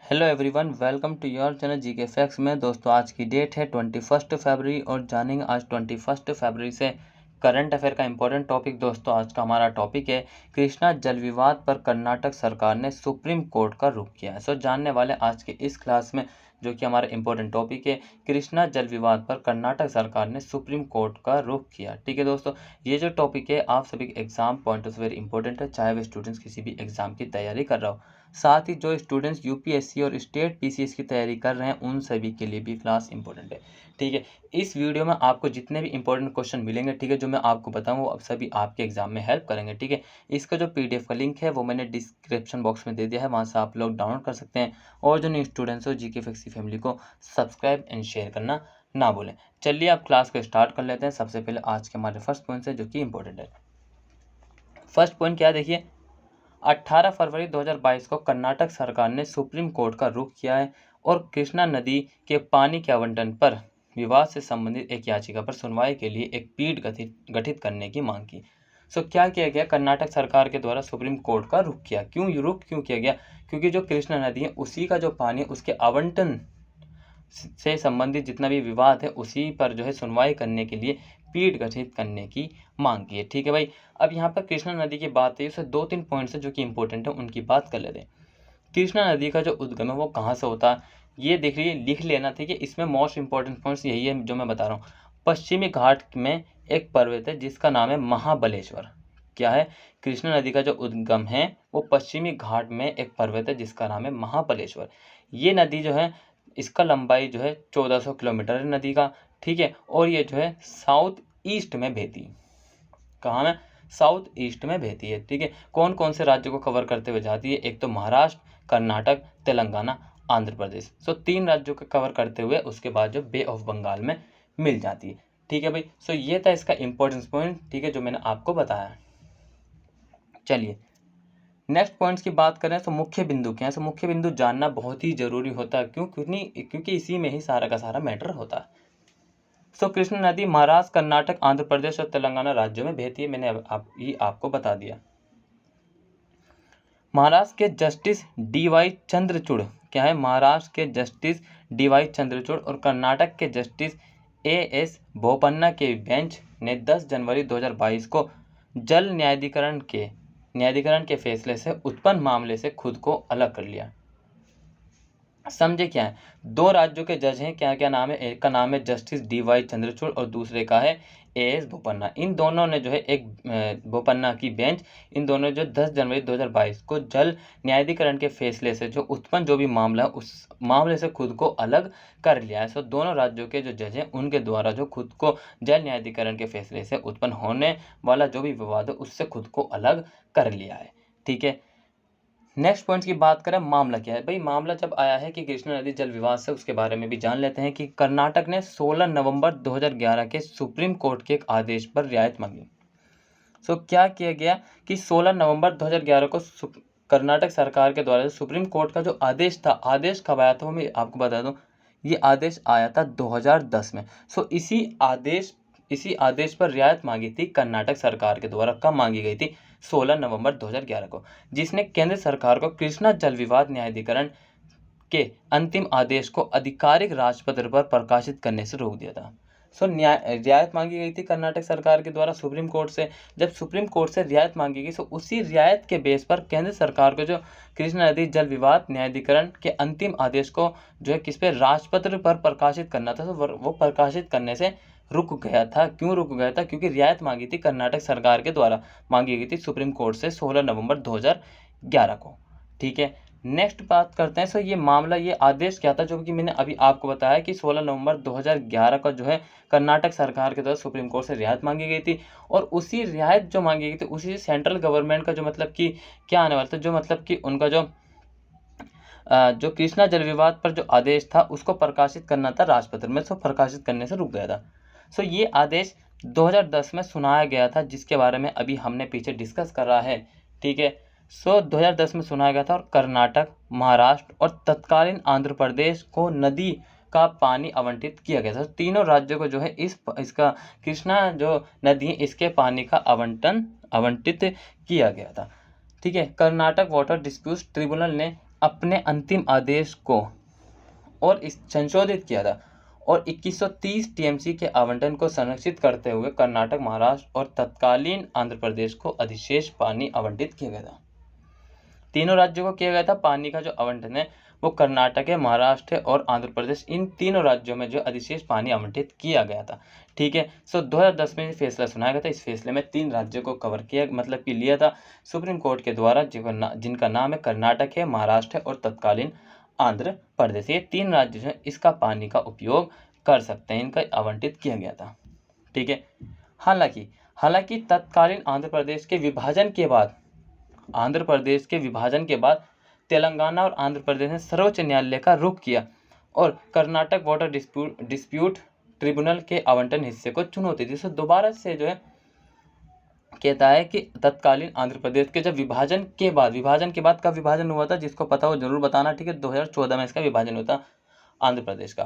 Hello everyone, welcome to your channel GK facts में। दोस्तों, आज की डेट है 21 फरवरी और जानेंगे आज 21 फरवरी से करंट अफेयर का इंपॉर्टेंट टॉपिक। दोस्तों, आज का हमारा टॉपिक है कृष्णा जल विवाद पर कर्नाटक सरकार ने सुप्रीम कोर्ट का रुख किया है। जानने वाले आज के इस क्लास में जो कि हमारा इंपॉर्टेंट टॉपिक है, कृष्णा जल विवाद पर कर्नाटक सरकार ने सुप्रीम कोर्ट का रुख किया। ठीक है दोस्तों, ये जो टॉपिक है आप सभी exam point of very important है, चाहे वे स्टूडेंट्स किसी भी एग्जाम की तैयारी कर रहा हो। साथ ही जो स्टूडेंट्स यूपीएससी और स्टेट पीसीएस की तैयारी कर रहे हैं उन सभी के लिए भी क्लास इंपॉर्टेंट है। ठीक है, इस वीडियो में आपको जितने भी इंपॉर्टेंट क्वेश्चन मिलेंगे, ठीक है, जो मैं आपको बताऊं वो सभी आपके एग्जाम में हेल्प करेंगे। ठीक है, इसका जो पीडीएफ का लिंक है वो मैंने डिस्क्रिप्शन बॉक्स में दे दिया है, वहां से आप लोग डाउनलोड कर सकते हैं। और जो न्यू स्टूडेंट्स हो, जीके फैक्ट्स की फैमिली को सब्सक्राइब एंड शेयर करना ना भूलें। चलिए आप क्लास को स्टार्ट कर लेते हैं। सबसे पहले आज के हमारे फर्स्ट पॉइंट से जो कि इंपॉर्टेंट है। फर्स्ट पॉइंट क्या, देखिए, 18 फरवरी 2022 को कर्नाटक सरकार ने सुप्रीम कोर्ट का रुख किया है और कृष्णा नदी के पानी के आवंटन पर विवाद से संबंधित एक याचिका पर सुनवाई के लिए एक पीठ गठित करने की मांग की। क्या किया गया, कर्नाटक सरकार के द्वारा सुप्रीम कोर्ट का रुख किया। रुख क्यों किया गया? क्योंकि जो कृष्णा नदी है उसी का जो पानी है उसके आवंटन से संबंधित जितना भी विवाद है उसी पर जो है सुनवाई करने के लिए पीठ गठित करने की मांग की है। ठीक है भाई, अब यहाँ पर कृष्णा नदी की बात है, उसे 2-3 पॉइंट्स है जो कि इंपॉर्टेंट है, उनकी बात कर लेते हैं। कृष्णा नदी का जो उद्गम है वो कहाँ से होता है, ये देख लीजिए, लिख लेना। ठीक है, इसमें मोस्ट इंपॉर्टेंट पॉइंट्स यही है जो मैं बता रहा हूँ। पश्चिमी घाट में एक पर्वत है जिसका नाम है महाबलेश्वर। क्या है? कृष्णा नदी का जो उद्गम है वो पश्चिमी घाट में एक पर्वत है जिसका नाम है महाबलेश्वर। ये नदी जो है, इसका लंबाई जो है 1400 किलोमीटर है नदी का। ठीक है, और ये जो है साउथ ईस्ट में बहती है। कहाँ में? साउथ ईस्ट में बहती है। ठीक है, कौन कौन से राज्यों को कवर करते हुए जाती है? एक तो महाराष्ट्र, कर्नाटक, तेलंगाना, आंध्र प्रदेश। 3 राज्यों को कवर करते हुए उसके बाद जो बे ऑफ बंगाल में मिल जाती है। ठीक है भाई, ये था इसका इंपॉर्टेंस पॉइंट, ठीक है, जो मैंने आपको बताया। चलिए नेक्स्ट पॉइंट्स की बात करें तो मुख्य बिंदु क्या है। मुख्य बिंदु जानना बहुत ही जरूरी होता है। क्योंकि इसी में ही सारा का सारा मैटर होता है। कृष्णा नदी महाराष्ट्र, कर्नाटक, आंध्र प्रदेश और तेलंगाना राज्यों में बहती है। मैंने आपको बता दिया। महाराष्ट्र के जस्टिस डीवाई चंद्रचूड़, क्या है? महाराष्ट्र के जस्टिस डीवाई चंद्रचूड़ और कर्नाटक के जस्टिस एएस बोपन्ना के बेंच ने 10 जनवरी 2022 को जल न्यायाधिकरण के फैसले से उत्पन्न मामले से खुद को अलग कर लिया। समझे क्या है? 2 राज्यों के जज हैं, क्या क्या नाम है? एक का नाम है जस्टिस डीवाई चंद्रचूड़ और दूसरे का है एएस बोपन्ना। इन दोनों ने जो है बोपन्ना की बेंच, इन दोनों जो 10 जनवरी 2022 को जल न्यायाधिकरण के फैसले से जो उत्पन्न जो भी मामला है उस मामले से खुद को अलग कर लिया है। दोनों राज्यों के जो जज हैं उनके द्वारा जो खुद को जल न्यायाधिकरण के फैसले से उत्पन्न होने वाला जो भी विवाद है उससे खुद को अलग कर लिया है। ठीक है, नेक्स्ट पॉइंट की बात करें, मामला क्या है भाई? मामला जब आया है कि कृष्णा नदी जल विवाद से, उसके बारे में भी जान लेते हैं कि कर्नाटक ने 16 नवंबर 2011 के सुप्रीम कोर्ट के एक आदेश पर रियायत मांगी। क्या किया गया कि 16 नवंबर 2011 को कर्नाटक सरकार के द्वारा सुप्रीम कोर्ट का जो आदेश था, आदेश कब आया था वो मैं आपको बता दूं, ये आदेश आया था 2010 में। इसी आदेश पर रियायत मांगी थी कर्नाटक सरकार के द्वारा। कब मांगी गई थी? 16 नवंबर 2011 को, जिसने केंद्र सरकार को कृष्णा जल विवाद न्यायाधिकरण के अंतिम आदेश को आधिकारिक राजपत्र पर प्रकाशित करने से रोक दिया था। रियायत मांगी गई थी कर्नाटक सरकार के द्वारा सुप्रीम कोर्ट से। जब सुप्रीम कोर्ट से रियायत मांगी गई तो उसी रियायत के बेस पर केंद्र सरकार को जो कृष्णा नदी जल विवाद न्यायाधिकरण के अंतिम आदेश को जो है किस पे, राजपत्र पर प्रकाशित करना था। वो प्रकाशित करने से रुक गया था। क्यों रुक गया था? क्योंकि रियायत मांगी थी कर्नाटक सरकार के द्वारा, मांगी गई थी सुप्रीम कोर्ट से 16 नवंबर 2011 को। ठीक है, नेक्स्ट बात करते हैं। ये मामला, ये आदेश क्या था जो कि मैंने अभी आपको बताया कि 16 नवंबर 2011 का जो है कर्नाटक सरकार के द्वारा सुप्रीम कोर्ट से रियायत मांगी गई थी। और उसी रियायत जो मांगी गई थी उसी से सेंट्रल गवर्नमेंट का जो मतलब कि क्या आने वाला था, जो मतलब कि उनका जो कृष्णा जल विवाद पर जो आदेश था उसको प्रकाशित करना था राजपत्र में। प्रकाशित करने से रुक गया था। ये आदेश 2010 में सुनाया गया था, जिसके बारे में अभी हमने पीछे डिस्कस कर रहा है। ठीक है, 2010 में सुनाया गया था और कर्नाटक, महाराष्ट्र और तत्कालीन आंध्र प्रदेश को नदी का पानी आवंटित किया गया था। तीनों राज्यों को जो है इसका कृष्णा जो नदी है इसके पानी का आवंटित किया गया था। ठीक है, कर्नाटक वाटर डिस्प्यूट ट्रिब्यूनल ने अपने अंतिम आदेश को और इस संशोधित किया था और 2130 टीएमसी के आवंटन को संरक्षित करते हुए कर्नाटक, महाराष्ट्र और तत्कालीन आंध्र प्रदेश को अधिशेष पानी आवंटित किया गया था। तीनों राज्यों को किया गया था। पानी का जो आवंटन है वो कर्नाटक है, महाराष्ट्र है और आंध्र प्रदेश, इन तीनों राज्यों में जो अधिशेष पानी आवंटित किया गया था। ठीक है। 2010 में फैसला सुनाया गया था। इस फैसले में 3 राज्यों को कवर किया, मतलब कि लिया था सुप्रीम कोर्ट के द्वारा, जिनका नाम है कर्नाटक है, महाराष्ट्र है और तत्कालीन आंध्र प्रदेश। ये 3 राज्य जो है इसका पानी का उपयोग कर सकते हैं, इनका आवंटित किया गया था। ठीक है। हालांकि तत्कालीन आंध्र प्रदेश के विभाजन के बाद तेलंगाना और आंध्र प्रदेश ने सर्वोच्च न्यायालय का रुख किया और कर्नाटक वाटर डिस्प्यूट ट्रिब्यूनल के आवंटन हिस्से को चुनौती दी। तो दोबारा से जो है कहता है कि तत्कालीन आंध्र प्रदेश के जब विभाजन के बाद कब विभाजन हुआ था, जिसको पता हो जरूर बताना। ठीक है। 2014 में इसका विभाजन हुआ था आंध्र प्रदेश का।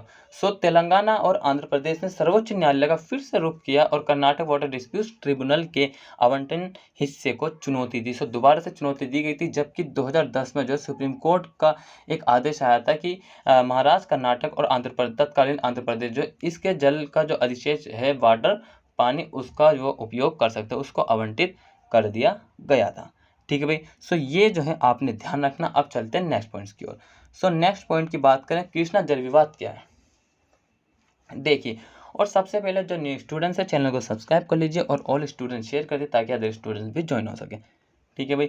तेलंगाना और आंध्र प्रदेश ने सर्वोच्च न्यायालय का फिर से रुख किया और कर्नाटक वाटर डिस्प्यूट ट्रिब्यूनल के आवंटन हिस्से को चुनौती दी। दोबारा से चुनौती दी गई थी, जबकि 2010 में जो सुप्रीम कोर्ट का एक आदेश आया था कि महाराष्ट्र, कर्नाटक और तत्कालीन आंध्र प्रदेश जो इसके जल का जो अधिशेष है, वाटर पानी, उसका जो उपयोग कर सकते हैं, उसको आवंटित कर दिया गया था। ठीक है भाई। ये जो है आपने ध्यान रखना। अब चलते हैं नेक्स्ट पॉइंट्स की ओर। नेक्स्ट पॉइंट की बात करें, कृष्णा जल विवाद क्या है। देखिए, और सबसे पहले जो न्यू स्टूडेंट्स है चैनल को सब्सक्राइब कर लीजिए और ऑल स्टूडेंट शेयर कर दे ताकि अदर स्टूडेंट्स भी ज्वाइन हो सके। ठीक है भाई।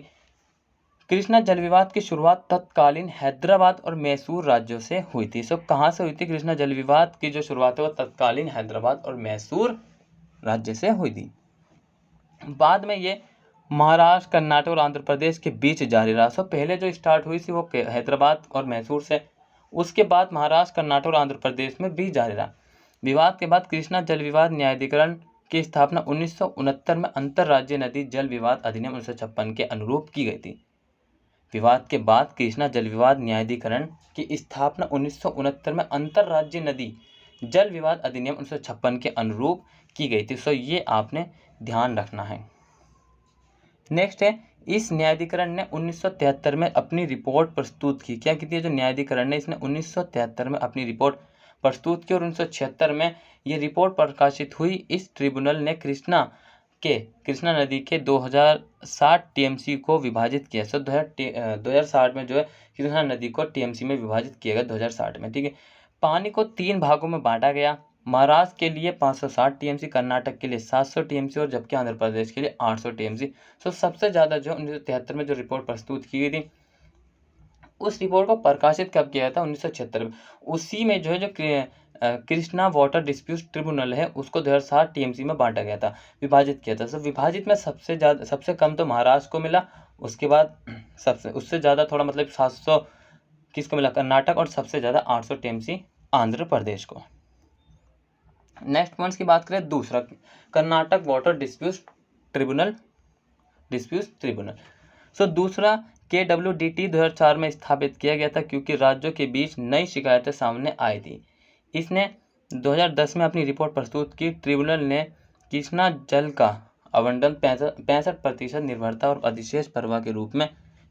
कृष्णा जल विवाद की शुरुआत तत्कालीन हैदराबाद और मैसूर राज्यों से हुई थी। कहाँ से हुई थी? कृष्णा जल विवाद की जो शुरुआत है वो तत्कालीन हैदराबाद और मैसूर राज्य से हुई थी। बाद में ये महाराष्ट्र, कर्नाटक और आंध्र प्रदेश के बीच जारी रहा। पहले जो स्टार्ट हुई थी वो हैदराबाद और मैसूर से, उसके बाद महाराष्ट्र, कर्नाटक और आंध्र प्रदेश में भी जारी रहा। विवाद के बाद कृष्णा जल विवाद न्यायाधिकरण की स्थापना 1969 में अंतर्राज्यीय नदी जल विवाद अधिनियम 1956 के अनुरूप की गई थी। विवाद के बाद कृष्णा जल विवाद न्यायाधिकरण की स्थापना 1969 में अंतर्राज्यीय नदी जल विवाद अधिनियम 1956 के अनुरूप की गई थी। ये आपने ध्यान रखना है। नेक्स्ट है, इस न्यायाधिकरण ने 1973 में अपनी रिपोर्ट प्रस्तुत की। क्या की थी? जो न्यायाधिकरण ने इसने 1973 में अपनी रिपोर्ट प्रस्तुत की और 1976 में ये रिपोर्ट प्रकाशित हुई। इस ट्रिब्यूनल ने कृष्णा नदी के 2060 टीएमसी को विभाजित किया। 2060 में जो है कृष्णा नदी को टीएमसी में विभाजित किया गया 2060 में। ठीक है। पानी को 3 भागों में बांटा गया। महाराष्ट्र के लिए 560 टीएमसी, कर्नाटक के लिए 700 टीएमसी और जबकि आंध्र प्रदेश के लिए 800 टीएमसी। सबसे ज़्यादा जो 1973 में जो रिपोर्ट प्रस्तुत की गई थी, उस रिपोर्ट को प्रकाशित कब किया था? 1976 में। उसी में जो है जो कृष्णा वाटर डिस्प्यूट ट्रिब्यूनल है उसको 2060 टीएमसी में बांटा गया था, विभाजित किया था। विभाजित में सबसे कम तो महाराष्ट्र को मिला, उसके बाद उससे ज़्यादा थोड़ा मतलब 700 किसको मिला? कर्नाटक, और सबसे ज़्यादा 800 टीएमसी आंध्र प्रदेश को। नेक्स्ट पॉइंट्स की बात करें, दूसरा कर्नाटक वाटर डिस्प्यूट ट्रिब्यूनल। दूसरा KWDT 2004 में स्थापित किया गया था क्योंकि राज्यों के बीच नई शिकायतें सामने आई थी। इसने 2010 में अपनी रिपोर्ट प्रस्तुत की। ट्रिब्यूनल ने कृष्णा जल का आवंटन 65% निर्भरता और अधिशेष प्रवाह के रूप में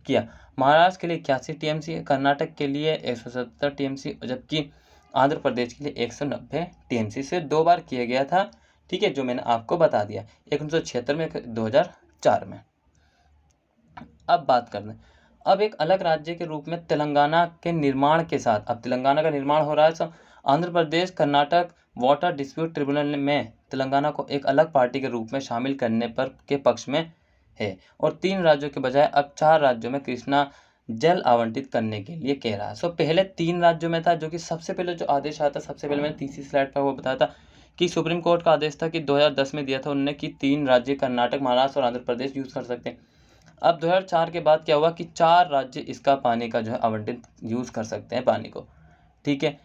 किया। महाराष्ट्र के लिए 81 टीएमसी, कर्नाटक के लिए 170 टीएमसी, जबकि आंध्र प्रदेश के लिए 190 टीएमसी से 2 बार किया गया था। ठीक है, जो मैंने आपको बता दिया, 1976 में, 2004 में। अब बात करते हैं, अब एक अलग राज्य के रूप में तेलंगाना के निर्माण के साथ, अब तेलंगाना का निर्माण हो रहा है। Andhra Pradesh Karnataka water dispute tribunal में तेलंगाना को एक अलग पार्टी के रूप में शामिल करने के पक्ष में है और 3 राज्यों के बजाय अब 4 राज्यों में कृष्णा जल आवंटित करने के लिए कह रहा है। पहले 3 राज्यों में था, जो कि सबसे पहले जो आदेश आया था, सबसे पहले मैंने तीसरी स्लाइड पर वो बताया था कि सुप्रीम कोर्ट का आदेश था कि 2010 में दिया था उन्होंने कि 3 राज्य कर्नाटक, महाराष्ट्र और आंध्र प्रदेश यूज़ कर सकते हैं। अब 2004 के बाद क्या हुआ कि 4 राज्य इसका पानी का जो है आवंटित यूज़ कर सकते हैं पानी को। ठीक है।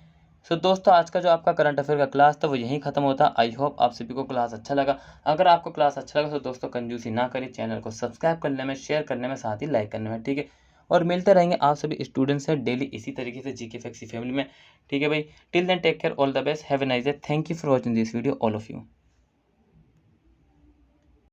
दोस्तों, आज का जो आपका करंट अफेयर का क्लास था वो यहीं खत्म होता। आई होप आप सभी को क्लास अच्छा लगा। अगर आपको क्लास अच्छा लगा तो दोस्तों कंजूसी ना करें, चैनल को सब्सक्राइब करने में, शेयर करने में, साथ ही लाइक करने में। ठीक है। और मिलते रहेंगे आप सभी स्टूडेंट्स हैं डेली इसी तरीके से जीके फैक्सी फैमिली में। ठीक है भाई। Till then take care, all the best, have a nice day. Thank you for watching this video, all of you.